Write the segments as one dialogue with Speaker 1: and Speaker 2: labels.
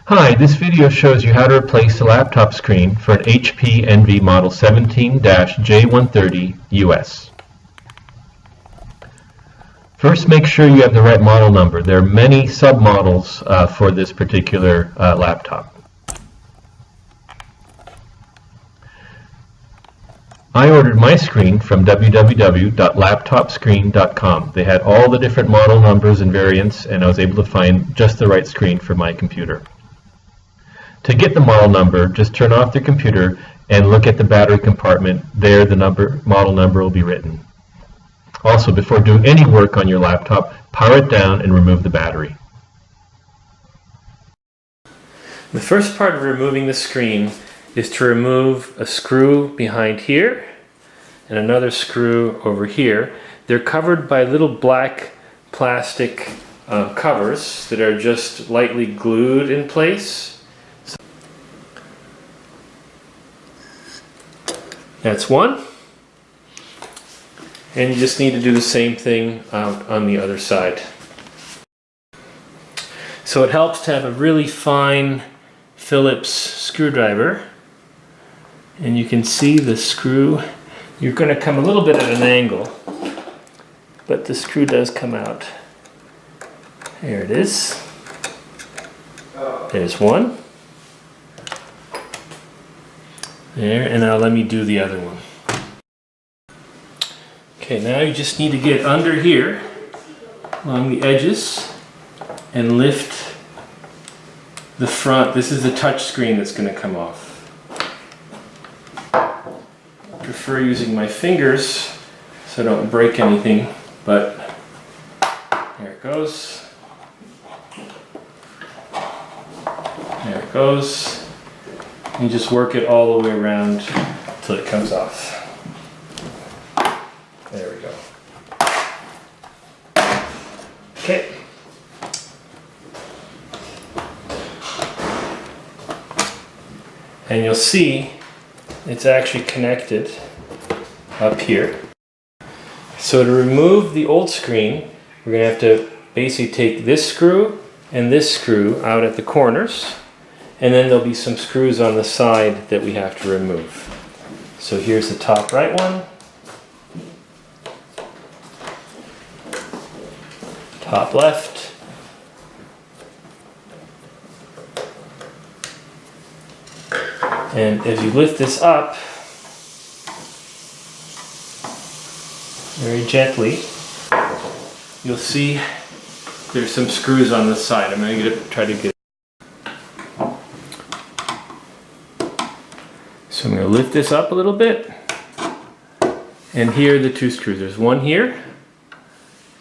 Speaker 1: Hi, this video shows you how to replace the laptop screen for an HP Envy Model 17-J130 US. First, make sure you have the right model number. There are many submodels for this particular laptop. I ordered my screen from www.laptopscreen.com. They had all the different model numbers and variants, and I was able to find just the right screen for my computer. To get the model number, just turn off the computer and look at the battery compartment. There, the model number will be written. Also, before doing any work on your laptop, power it down and remove the battery.
Speaker 2: The first part of removing the screen is to remove a screw behind here and another screw over here. They're covered by little black plastic covers that are just lightly glued in place. That's one. And you just need to do the same thing out on the other side. So it helps to have a really fine Phillips screwdriver. And you can see the screw. You're going to come a little bit at an angle, but the screw does come out. There it is. There's one. There, and now let me do the other one. Okay, now you just need to get under here along the edges and lift the front. This is the touch screen that's going to come off. I prefer using my fingers so I don't break anything, but there it goes. There it goes. You just work it all the way around till it comes off. There we go. Okay. And you'll see it's actually connected up here. So to remove the old screen, we're going to have to basically take this screw and this screw out at the corners, and then there'll be some screws on the side that we have to remove. So here's the top right one, top left, and as you lift this up very gently, you'll see there's some screws on the side. I'm going to try to get. So I'm going to lift this up a little bit, and here are the two screws. There's one here,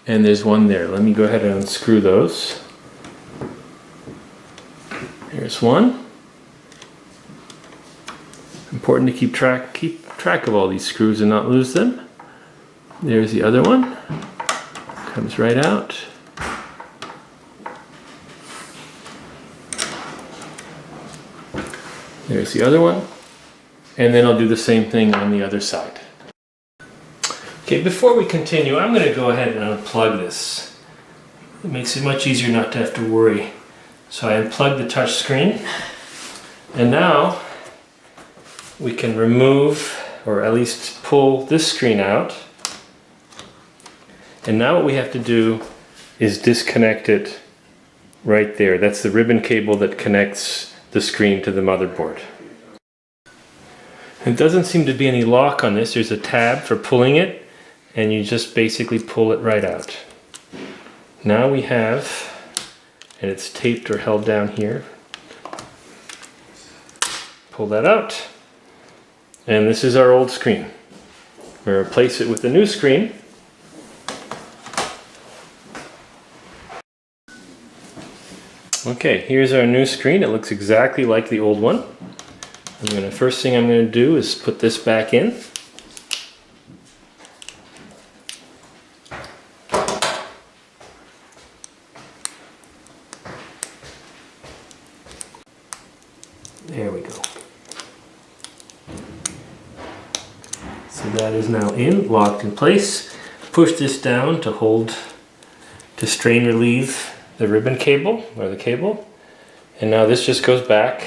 Speaker 2: and there's one there. Let me go ahead and unscrew those. Here's one. Important to keep track of all these screws and not lose them. There's the other one. Comes right out. There's the other one. And then I'll do the same thing on the other side. Okay, before we continue, I'm going to go ahead and unplug this. It makes it much easier not to have to worry. So I unplugged the touch screen. And now we can remove, or at least pull this screen out. And now what we have to do is disconnect it right there. That's the ribbon cable that connects the screen to the motherboard. It doesn't seem to be any lock on this. There's a tab for pulling it, and you just basically pull it right out. Now we have, and it's taped or held down here. Pull that out, and this is our old screen. We'll replace it with the new screen. Okay, here's our new screen. It looks exactly like the old one. First thing I'm going to do is put this back in. There we go. So that is now in, locked in place. Push this down to strain relieve the ribbon cable, or the cable. And now this just goes back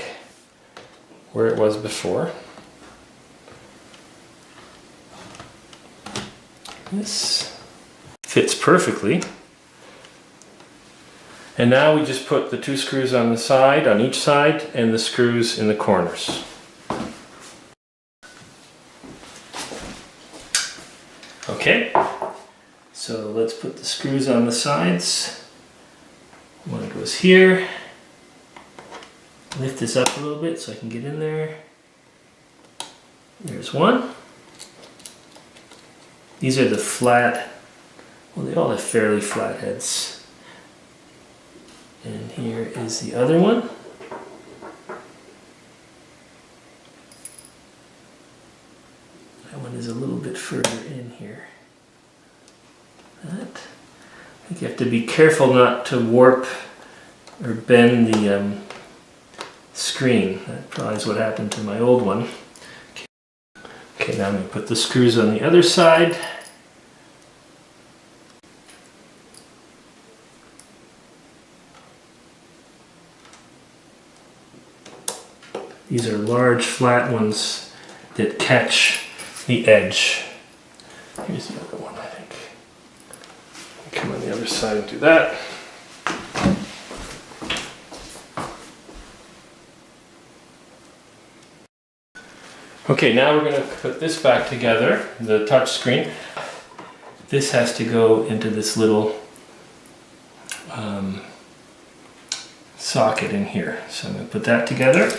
Speaker 2: where it was before. This fits perfectly. And now we just put the 2 screws on the side, on each side, and the screws in the corners. Okay, so let's put the screws on the sides. One goes here. Lift this up a little bit so I can get in there. There's one. These are the flat, well, they all have fairly flat heads. And here is the other one. That one is a little bit further in here. That. I think you have to be careful not to warp or bend the screen. That probably is what happened to my old one. Okay, now I'm going to put the screws on the other side. These are large flat ones that catch the edge. Here's the other one, I think. Come on the other side and do that. Okay, now we're going to put this back together, the touch screen. This has to go into this little socket in here. So I'm going to put that together.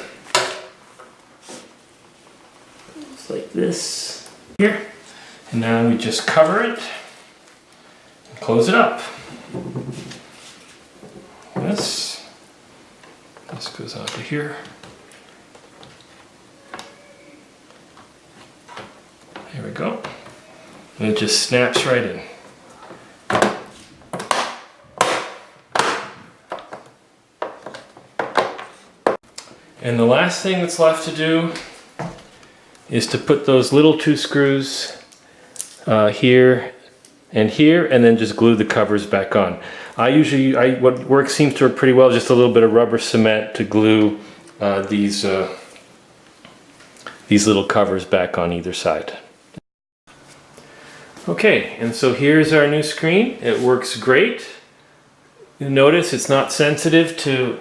Speaker 2: Just like this here. And now we just cover it and close it up. This goes onto here. There we go. And it just snaps right in. And the last thing that's left to do is to put those little 2 screws here and here, and then just glue the covers back on. What works seems to work pretty well, just a little bit of rubber cement to glue these little covers back on either side. Okay, and so here's our new screen. It works great. You notice it's not sensitive to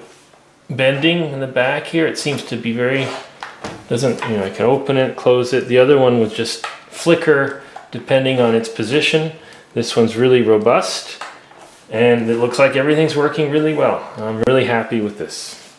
Speaker 2: bending in the back here. It seems to be very, I can open it, close it. The other one would just flicker depending on its position. This one's really robust, and it looks like everything's working really well. I'm really happy with this.